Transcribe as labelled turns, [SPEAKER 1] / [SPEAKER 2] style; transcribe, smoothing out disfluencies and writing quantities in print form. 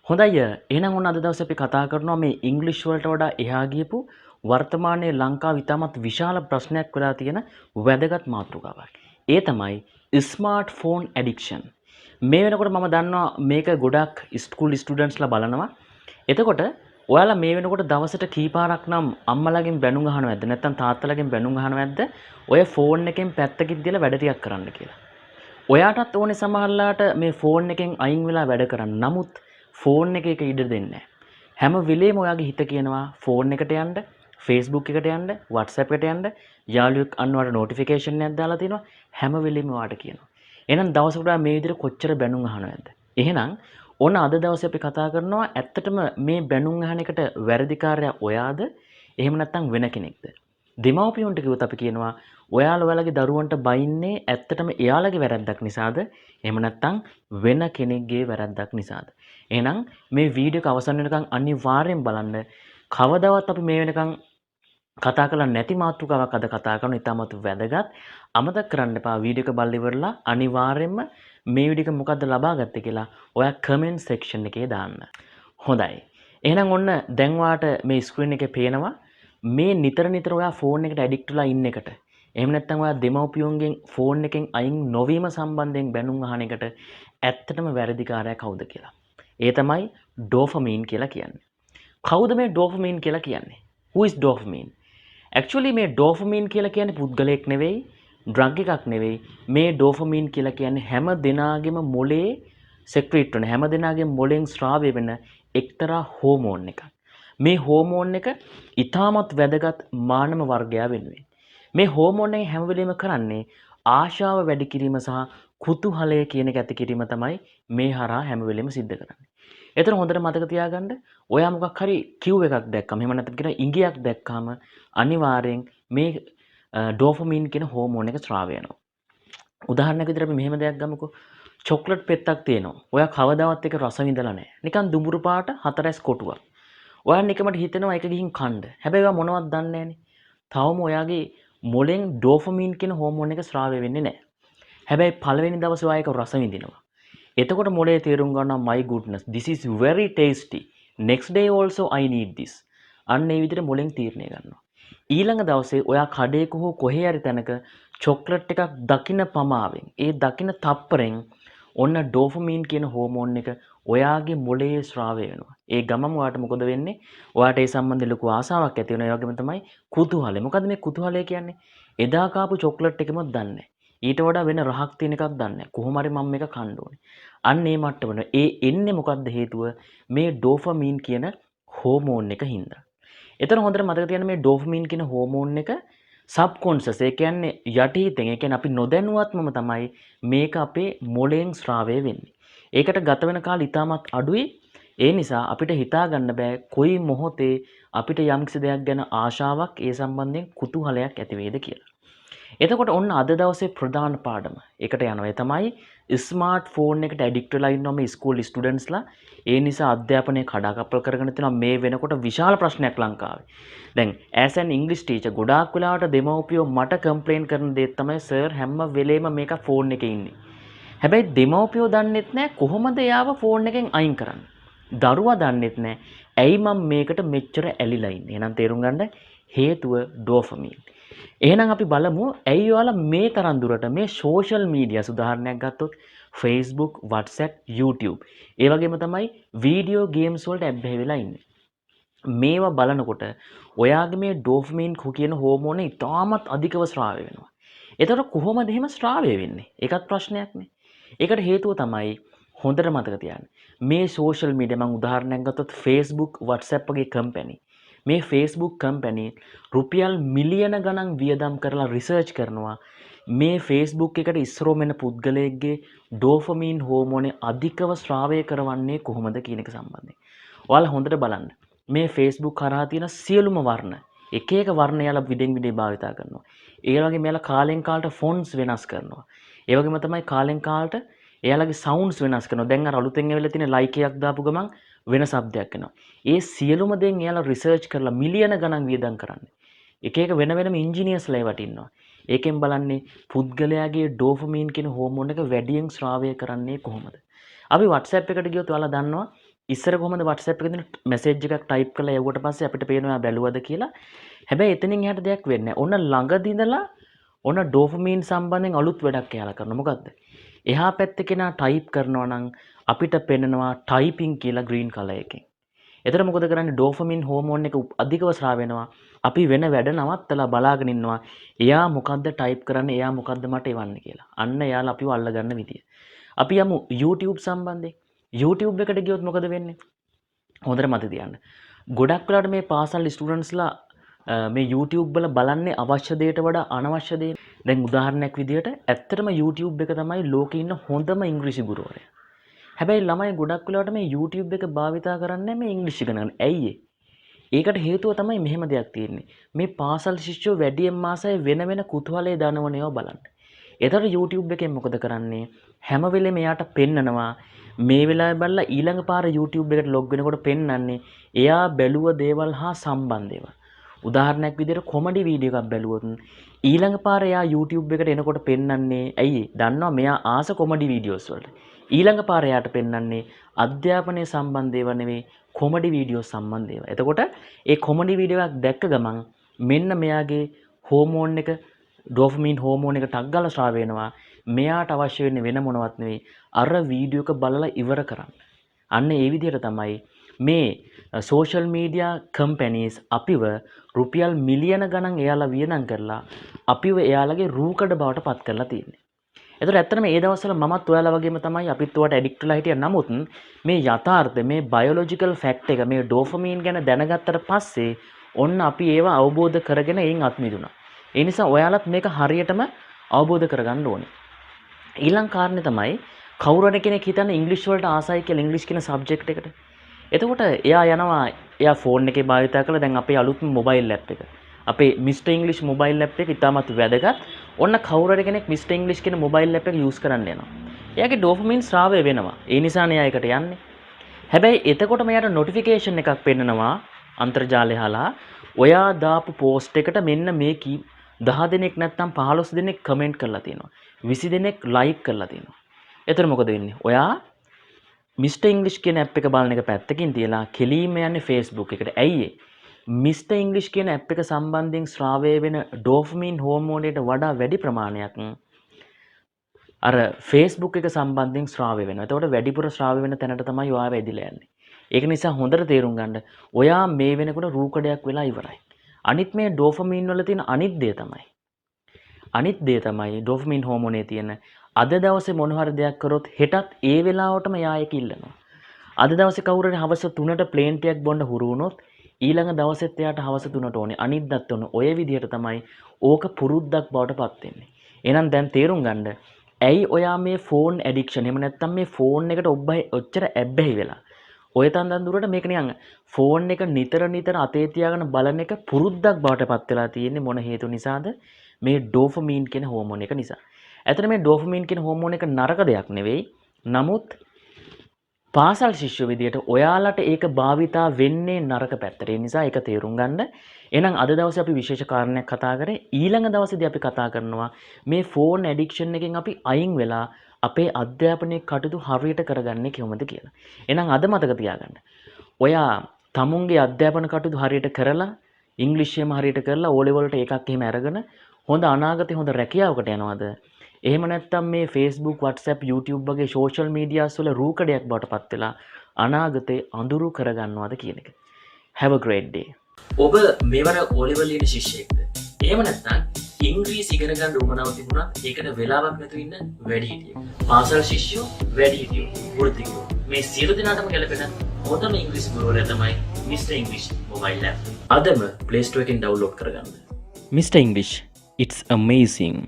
[SPEAKER 1] හොඳයි එහෙනම් ඔන්න අද දවසේ අපි කතා කරනවා මේ ඉංග්‍රීසි වලට වඩා එහා ගියපු වර්තමානයේ ලංකාව ඉතාමත් විශාල ප්‍රශ්නයක් වෙලා තියෙන වැදගත් මාතෘකාවක්. ඒ තමයි ස්මාර්ට්ෆෝන් ඇඩික්ෂන්. මේ වෙනකොට මම දන්නවා මේක ගොඩක් ස්කූල් ස්ටුඩන්ට්ස්ලා බලනවා. එතකොට ඔයාලා මේ වෙනකොට දවසට කීපාරක් නම් අම්මලාගෙන් බැනුම් අහනවද නැත්නම් තාත්තලාගෙන් බැනුම් අහනවද ඔය ෆෝන් එකෙන් පැත්තකින් දාලා වැඩ ටිකක් කරන්න කියලා. ඔයාටත් ඕනේ සමහරලාට මේ ෆෝන් එකෙන් අයින් වෙලා වැඩ කරන්න. නමුත් ෆෝන් එක ඉඩ දෙන්නේ නැහැ. හැම වෙලේම ඔයාගේ හිත කියනවා ෆෝන් එකට යන්න, Facebook එකට යන්න, WhatsApp එකට යන්න, යාළුවෙක් අන්නවට නොටිෆිකේෂන් එකක් දාලා තිනවා. හැම වෙලේම ඔයාට කියනවා. එහෙනම් දවසකට මේ විදිහට කොච්චර බැනුම් අහනවද? එහෙනම් ඕන අද දවසේ අපි කතා කරනවා ඇත්තටම මේ බැනුම් අහන එකට වැරදිකාරයා ඔයාද? එහෙම නැත්නම් වෙන කෙනෙක්ද? දෙමව්පියන්ට කිව්වොත් අපි කියනවා ඔයාලා ඔයාලගේ දරුවන්ට බයින්නේ ඇත්තටම එයාලගේ වැරැද්දක් නිසාද? එහෙම නැත්නම් වෙන කෙනෙක්ගේ වැරැද්දක් නිසාද? එහෙනම් මේ වීඩියෝ එක අවසන් වෙනකන් අනිවාර්යෙන් බලන්න. කවදාවත් අපි මේ වෙනකන් කතා කරලා නැති මාතෘකාවක් අද කතා කරන ඉතාමත් වැදගත්. අමතක කරන්න එපා වීඩියෝ එක බලලා ඉවරලා අනිවාර්යෙන්ම මේ වීඩියෝ එක මොකද්ද ලබා ගත්තේ කියලා ඔයා කමෙන්ට් සෙක්ෂන් එකේ දාන්න. හොඳයි. එහෙනම් ඔන්න දැන් වාට මේ ස්ක්‍රීන් එකේ පේනවා මේ නිතර ඔයා ෆෝන් එකට ඇඩික්ට් වෙලා ඉන්න එකට. එහෙම නැත්නම් ඔයා දෙමව්පියන්ගෙන් ෆෝන් එකෙන් අයින් නොවීම සම්බන්ධයෙන් බැනුම් අහන එකට ඇත්තටම වැරදිකාරයා කවුද කියලා. ඒ තමයි ඩෝපමීන් කියලා කියන්නේ. කවුද මේ ඩෝපමීන් කියලා කියන්නේ? Who is dopamine? Actually මේ ඩෝපමීන් කියලා කියන්නේ පුද්ගලයෙක් නෙවෙයි, ඩ්‍රග් එකක් නෙවෙයි. මේ ඩෝපමීන් කියලා කියන්නේ හැම දිනාගෙම මොලේ සෙක්‍රීට් වෙන හැම දිනාගෙම මොලෙන් ස්‍රාවය වෙන එක්තරා හෝමෝන් එකක්. මේ හෝමෝන් එක ඊටමත් වැදගත් මානව වර්ගයා වෙනුවෙන්. මේ හෝමෝන් එක හැම වෙලෙම කරන්නේ ආශාව වැඩි කිරීම සහ කුතුහලය කියන එක ඇති කිරීම තමයි මේ හරහා හැම වෙලෙම සිද්ධ කරන්නේ. ඒතර හොඳට මතක තියාගන්න ඔයා මොකක් හරි කිව් එකක් දැක්කම එහෙම නැත්නම් කියන ඉඟියක් දැක්කම අනිවාර්යෙන් මේ ඩෝපමීන් කියන හෝමෝන් එක ස්‍රාවය වෙනවා. උදාහරණයක් විදිහට අපි මෙහෙම දෙයක් ගමුකෝ. චොක්ලට් පෙත්තක් තියෙනවා. ඔයා කවදාවත් ඒක රස විඳලා නැහැ. නිකන් දුඹුරු පාට හතරැස් කොටුවක්. ඔයා නිකමට හිතෙනවා ඒක ගිහින් කන්න. හැබැයි ඔයා මොනවද දන්නේ නැහනේ. තවම ඔයාගේ මොලෙන් ඩෝපමීන් කියන හෝමෝන් එක ස්‍රාවය වෙන්නේ නැහැ. හැබැයි පළවෙනි දවසේ ඔයා ඒක රස විඳිනවා. එතකොට මොලේ තේරුම් ගන්නවා my goodness this is very tasty. Next day also I need this. අන්න ඒ විදිහට මොලෙන් තීරණය ගන්නවා. ඊළඟ දවසේ ඔයා කඩේක හෝ කොහේ හරි තැනක චොක්ලට් එකක් දකින්න පමාවෙන් ඒ දකින්න තප්පරෙන් ඔන්න ඩෝපමීන් කියන හෝමෝන් එක ඔයාගේ මොලේ ස්‍රාවය වෙනවා. ඒ ගමම ඔයාට මොකද වෙන්නේ? ඔයාට ඒ සම්බන්ධ ලොකු ආසාවක් ඇති වෙනවා. ඒ වගේම තමයි කුතුහලය. මොකද්ද මේ කුතුහලය කියන්නේ? එදා කාපු චොක්ලට් එකෙමත් දන්නේ නැහැ. ඊට වඩා වෙන රහක් තියෙන එකක් දන්නේ නැහැ. කොහොම හරි මම මේක කන්න ඕනේ. අන්න ඒ මට්ටමන ඒ එන්නේ මොකද්ද හේතුව? මේ ඩෝපමීන් කියන හෝමෝන් එක හින්දා. එතන හොඳට මතක තියාගන්න මේ ඩෝපමීන් කියන හෝමෝන් එක සබ්කොන්ෂස් ඒ කියන්නේ යටිහිතෙන් ඒ කියන්නේ අපි නොදැනුවත්වම තමයි මේක අපේ මොලෙන් ස්‍රාවය වෙන්නේ. ඒකට ගත වෙන කාලය ඉතාමත් අඩුයි. ඒ නිසා අපිට හිතා ගන්න බෑ කොයි මොහොතේ අපිට යම්කිසි දෙයක් ගැන ආශාවක් ඒ සම්බන්ධයෙන් කුතුහලයක් ඇති වෙයිද කියලා. එතකොට ඔන්න අද දවසේ ප්‍රධාන පාඩම එකට යනවා. ඒ තමයි ස්මාර්ට් ෆෝන් එකට ඇඩික්ට් වෙලා ඉන්නවා මේ ස්කූල් ස්ටුඩන්ට්ස්ලා. ඒ නිසා අධ්‍යාපනය කඩාකප්පල් කරගෙන තියෙනවා. මේ වෙනකොට විශාල ප්‍රශ්නයක් ලංකාවේ. දැන් as an English teacher ගොඩාක් වෙලාවට දෙමව්පියෝ මට කම්ප්ලේන් කරන දේ තමයි සර් හැම වෙලේම මේක ෆෝන් එකේ ඉන්නේ. හැබැයි දෙමව්පියෝ දන්නෙත් නැහැ කොහොමද එයාව ෆෝන් එකෙන් අයින් කරන්නේ. දරුවා දන්නෙත් නැහැ ඇයි මම මේකට මෙච්චර ඇලිලා ඉන්නේ. එහෙනම් තේරුම් ගන්න හේතුව ඩෝපමීන්. එහෙනම් අපි බලමු ඇයි ඔයාලා මේ තරම් දුරට මේ සෝෂල් මීඩියාස් උදාහරණයක් ගත්තොත් Facebook, WhatsApp, YouTube ඒ වගේම තමයි වීඩියෝ ගේම්ස් වලට ඇබ්බැහි වෙලා ඉන්නේ. මේවා බලනකොට ඔයාගේ මේ ඩෝපමීන් කියන හෝමෝන ඉතාමත් අධිකව ස්‍රාවය වෙනවා. එතකොට කොහොමද එහෙම ස්‍රාවය වෙන්නේ? ඒකත් ප්‍රශ්නයක්නේ. ඒකට හේතුව තමයි හොඳට මතක තියාගන්න. මේ සෝෂල් මීඩියා මම උදාහරණයක් ගත්තොත් Facebook, WhatsApp වගේ කම්පැනි මේ Facebook කම්පැනි රුපියල් මිලියන ගණන් වියදම් කරලා රිසර්ච් කරනවා මේ Facebook එකට ඉස්සරෝම වෙන පුද්ගලයෙක්ගේ ඩෝපමීන් හෝමෝනේ අධිකව ස්‍රාවය කරවන්නේ කොහොමද කියන එක සම්බන්ධයෙන්. ඔයාලා හොඳට බලන්න. මේ Facebook කරා තියෙන සියලුම වර්ණ එක එක වර්ණ යාලා විදෙන් විදේ භාවිතා කරනවා. ඒ වගේම යාලා කාලෙන් කාලට ෆොන්ට්ස් වෙනස් කරනවා. ඒ වගේම තමයි කාලෙන් කාලට එයාලගේ සවුන්ඩ්ස් වෙනස් කරනවා. දැන් අර අලුතෙන් ඇවිල්ලා තියෙන ලයික් එකක් දාපු ගමන් වෙන શબ્දයක් එනවා. ඒ සියලුම දේන් එයාලා රිසර්ච් කරලා මිලියන ගණන් වියදම් කරන්නේ. එක එක වෙන වෙනම ඉන්ජිනියර්ස්ලා ඒවට ඉන්නවා. ඒකෙන් බලන්නේ පුද්ගලයාගේ ඩෝපමීන් කියන හෝමෝන් එක වැඩියෙන් ස්‍රාවය කරන්නේ කොහොමද? අපි WhatsApp එකට ගියොත් ඔයාලා දන්නවා ඉස්සර කොහමද WhatsApp එකකින් මැසේජ් එකක් ටයිප් කරලා යවුවට පස්සේ අපිට පේනවා බැලුවද කියලා. හැබැයි එතනින් එහාට දෙයක් වෙන්නේ නැහැ. ඔන්න ළඟදී ඉඳලා ඔන්න ඩෝපමීන් සම්බන්ධයෙන් අලුත් වැඩක් එයාලා කරනවා. මොකද්ද? එහා පැත්තේ කෙනා ටයිප් කරනවා නම් අපිට පෙන්නනවා ටයිපින් කියලා ග්‍රීන් කලර් එකකින්. එතන මොකද කරන්නේ? ඩෝපමීන් හෝමෝන් එක අධිකව ස්‍රාව වෙනවා. අපි වෙන වැඩ නවත්තලා බලාගෙන ඉන්නවා. එයා මොකද්ද ටයිප් කරන්නේ? එයා මොකද්ද මට එවන්නේ කියලා. අන්න එයාලා අපිව අල්ලගන්න විදිය. අපි යමු YouTube සම්බන්ධයෙන්. YouTube එකට ගියොත් මොකද වෙන්නේ? හොඳට මතක තියාගන්න. ගොඩක් වෙලාවට මේ පාසල් ස්ටුඩන්ට්ස්ලා මේ YouTube වල බලන්නේ අවශ්‍ය දෙයට වඩා අනවශ්‍ය දේ. දැන් උදාහරණයක් විදියට ඇත්තටම YouTube එක තමයි ලෝකේ ඉන්න හොඳම ඉංග්‍රීසි ගුරුවරයා. හැබැයි ළමයි ගොඩක් වෙලාවට මේ YouTube එක භාවිතා කරන්නේ මේ ඉංග්‍රීසි ඉගෙන ගන්න. ඇයි ඒ? ඒකට හේතුව තමයි මෙහෙම දෙයක් තියෙන්නේ. මේ පාසල් ශිෂ්‍යෝ වැඩියෙන් මාසය වෙන වෙන කුතුහලයේ දනවන ඒවා බලන්න. ඒතර YouTube එකෙන් මොකද කරන්නේ? හැම වෙලේම එයාට පෙන්නනවා මේ වෙලාවේ බලලා ඊළඟ පාර YouTube එකට ලොග් වෙනකොට පෙන්වන්නේ එයා බැලුව දේවල් හා සම්බන්ධ ඒවා. උදාහරණයක් විදිහට කොමඩි වීඩියෝ එකක් බැලුවොත් ඊළඟ පාර එයා YouTube එකට එනකොට පෙන්වන්නේ ඇයි? දන්නවා මෙයා ආස කොමඩි වීඩියෝස් වලට. ඊළඟ පාර එයාට පෙන්වන්නේ අධ්‍යාපනය සම්බන්ධ ඒවා නෙවෙයි කොමඩි වීඩියෝ සම්බන්ධ ඒවා. එතකොට ඒ කොමඩි වීඩියෝ එකක් දැක්ක ගමන් මෙන්න මෙයාගේ හෝමෝන් එක ඩෝපමීන් හෝමෝන් එක ටක් ගාලා ස්‍රාව වෙනවා. මෙයාට අවශ්‍ය වෙන්නේ වෙන මොනවත් නෙවෙයි අර වීඩියෝ එක බලලා ඉවර කරන්න. අන්න ඒ විදිහට තමයි මේ සෝෂල් මීඩියා කම්පැනිස් අපිව රුපියල් මිලියන ගණන් එයාලා වියදම් කරලා අපිව එයාලගේ රූකඩ බවට පත් කරලා තියෙන්නේ. ඒතර ඇත්තටම මේ දවස්වල මමත් ඔයාලා වගේම තමයි අපිත් ඔයාට ඇඩික්ට් වෙලා හිටියා. නමුත් මේ යථාර්ථය මේ බයොලොජිකල් ෆැක්ට් එක මේ ඩෝපමීන් ගැන දැනගත්තට පස්සේ ඔන්න අපි ඒව අවබෝධ කරගෙන එයින් අත් මිදුණා. ඒ නිසා ඔයාලත් මේක හරියටම අවබෝධ කරගන්න ඕනේ. ඊළඟ කාරණේ තමයි කවුරු කෙනෙක් හිතන්නේ ඉංග්‍රීසි වලට ආසයි කියලා ඉංග්‍රීසි කියන සබ්ජෙක්ට් එකට. එතකොට එයා යනවා එයා ෆෝන් එකේ භාවිතා කරලා දැන් අපේ අලුත්ම මොබයිල් ඇප් එක. අපේ මිස්ටර් ඉංග්‍රීසි මොබයිල් ඇප් එක ඉතාමත් වැදගත්. ඔන්න කවුරු කෙනෙක් මිස්ටර් ඉංග්‍රීසි කියන මොබයිල් ඇප් එක යූස් කරන්න යනවා. එයාගේ ඩෝපමීන් ස්‍රාවය වෙනවා. ඒ නිසානේ එයා ඒකට යන්නේ. හැබැයි එතකොට මෙයාට නොටිෆිකේෂන් එකක් පෙන්නනවා අන්තර්ජාලය හරහා. ඔයා දාපු පෝස්ට් එකට මෙන්න මේ 10 දෙනෙක් නැත්නම් 15 දෙනෙක් කමෙන්ට් කරලා තියෙනවා. 20 දෙනෙක් ලයික් කරලා තියෙනවා. එතකොට මොකද වෙන්නේ? ඔයා මිස්ටර් ඉංග්‍රීසි කියන ඇප් එක බලන එක පැත්තකින් තියලා කෙලින්ම යන්නේ Facebook එකට. ඇයි මිස්ටර් ඉංග්‍රීසි කියන ඇප් එක සම්බන්ධයෙන් ස්‍රාවය වෙන ඩෝපමීන් හෝමෝනයට වඩා වැඩි ප්‍රමාණයක් අර Facebook එක සම්බන්ධයෙන් ස්‍රාවය වෙනවා. එතකොට වැඩිපුර ස්‍රාවය වෙන තැනට තමයි ඔයා වැදිලා යන්නේ. ඒක නිසා හොඳට තේරුම් ගන්න. ඔයා මේ වෙනකොට රූකඩයක් වෙලා ඉවරයි. අනිත් මේ ඩෝපමීන් වල තියෙන අනිත් දේ තමයි ඩෝපමීන් හෝමෝනේ තියෙන අද දවසේ මොන හරි දෙයක් කරොත් හෙටත් ඒ වෙලාවටම යා එක ඉල්ලනවා. අද දවසේ කවුරු හරි හවස 3ට ප්ලේන් ටිකක් බොන්න හුරු වුණොත් ඊළඟ දවසෙත් එයාට හවස 3ට ඕනේ. අනිද්දාත් ඕනේ. ඔය විදිහට තමයි ඕක පුරුද්දක් බවට පත් වෙන්නේ. එහෙනම් දැන් තේරුම් ගන්න. ඇයි ඔයා මේ ෆෝන් ඇඩික්ෂන් එහෙම නැත්නම් මේ ෆෝන් එකට ඔච්චර ඇබ්බැහි වෙලා? ඔය තන්දන් දුරට මේක නිකන් ෆෝන් එක නිතර අතේ තියාගෙන බලන එක පුරුද්දක් බවට පත් වෙලා තියෙන්නේ මොන හේතු නිසාද? මේ ඩෝපමීන් කියන හෝමෝන් එක නිසා. ඇත්තට මේ ඩෝපමීන් කියන හෝමෝන් එක නරක දෙයක් නෙවෙයි. නමුත් පාසල් ශිෂ්‍ය විදියට ඔයාලට ඒක භාවිතා වෙන්නේ නරක පැත්තට. ඒ නිසා ඒක තේරුම් ගන්න. එහෙනම් අද දවසේ අපි විශේෂ කාරණයක් කතා කරේ. ඊළඟ දවසේදී අපි කතා කරනවා මේ ෆෝන් ඇඩික්ෂන් එකෙන් අපි අයින් වෙලා අපේ අධ්‍යාපනයේ කටයුතු හරියට කරගන්නේ කොහොමද කියලා. එහෙනම් අද මතක තියාගන්න. ඔයා තමුන්ගේ අධ්‍යාපන කටයුතු හරියට කරලා ඉංග්‍රීසියම හරියට කරලා ඕ ලෙවල් වලට එකක් එහෙම අරගෙන හොඳ අනාගතේ හොඳ රැකියාවකට යනවද? එහෙම නැත්නම් මේ Facebook, WhatsApp, YouTube වගේ social medias වල රූකඩයක් බවට පත් වෙලා අනාගතේ අඳුරු කරගන්නවද කියන එක. Have a great day. ඔබ මෙවර O level ලියන ශිෂ්‍යයෙක්ද? එහෙම නැත්නම් ඉංග්‍රීසි ඉගෙන ගන්න උවමනාව තිබුණත් ඒකට වෙලාවක් නැතුව ඉන්න වැඩිහිටියෙක්. පාසල් ශිෂ්‍යයෝ, වැඩිහිටියෝ, වෘත්තිකයෝ මේ සියලු දෙනාටම ගැලපෙන හොඳම ඉංග්‍රීසි ගුරුවරයා තමයි Mr. English mobile app. අදම Play Store එකෙන් download කරගන්න. Mr. English, it's amazing.